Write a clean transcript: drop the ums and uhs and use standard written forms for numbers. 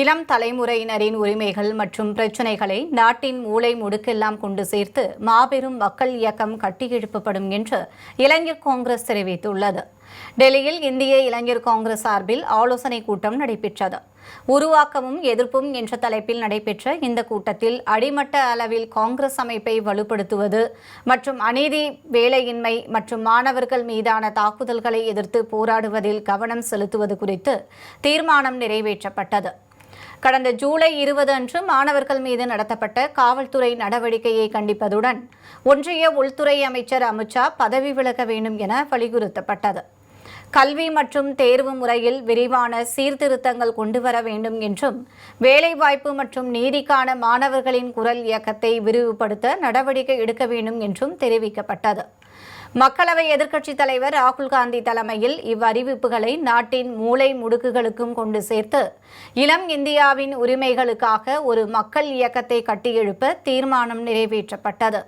இளம் தலைமுறையினரின் உரிமைகள் மற்றும் பிரச்சினைகளை நாட்டின் மூலை முடுக்கெல்லாம் கொண்டு சேர்த்து மாபெரும் மக்கள் இயக்கம் கட்டியெழுப்பப்படும் என்று இளைஞர் காங்கிரஸ் தெரிவித்துள்ளது. டெல்லியில் இந்திய இளைஞர் காங்கிரஸ் சார்பில் ஆலோசனைக் கூட்டம் நடைபெற்றது. உருவாக்கமும் எதிர்ப்பும் என்ற தலைப்பில் நடைபெற்ற இந்த கூட்டத்தில் அடிமட்ட அளவில் காங்கிரஸ் அமைப்பை வலுப்படுத்துவது மற்றும் அநீதி, வேலையின்மை மற்றும் மாணவர்கள் மீதான தாக்குதல்களை எதிர்த்து போராடுவதில் கவனம் செலுத்துவது குறித்து தீர்மானம் நிறைவேற்றப்பட்டது. கடந்த ஜூலை 20 அன்று மாணவர்கள் மீது நடத்தப்பட்ட காவல்துறை நடவடிக்கையை கண்டிப்பதுடன் ஒன்றிய உள்துறை அமைச்சர் அமித் ஷா பதவி விலக வேண்டும் என வலியுறுத்தப்பட்டது. கல்வி மற்றும் தேர்வு முறையில் விரிவான சீர்திருத்தங்கள் கொண்டுவர வேண்டும் என்றும் வேலைவாய்ப்பு மற்றும் நீதிக்கான மாணவர்களின் குரல் இயக்கத்தை விரிவுபடுத்த நடவடிக்கை எடுக்க வேண்டும் என்றும் தெரிவிக்கப்பட்டது. மக்களவை எதிர்க்கட்சித் தலைவர் ராகுல் காந்தி தலைமையில் இவ்வறிவிப்புகளை நாட்டின் மூலை முடுக்குகளுக்கும் கொண்டு சேர்த்து இளம் இந்தியாவின் உரிமைகளுக்காக ஒரு மக்கள் இயக்கத்தை கட்டியெழுப்ப தீர்மானம் நிறைவேற்றப்பட்டது.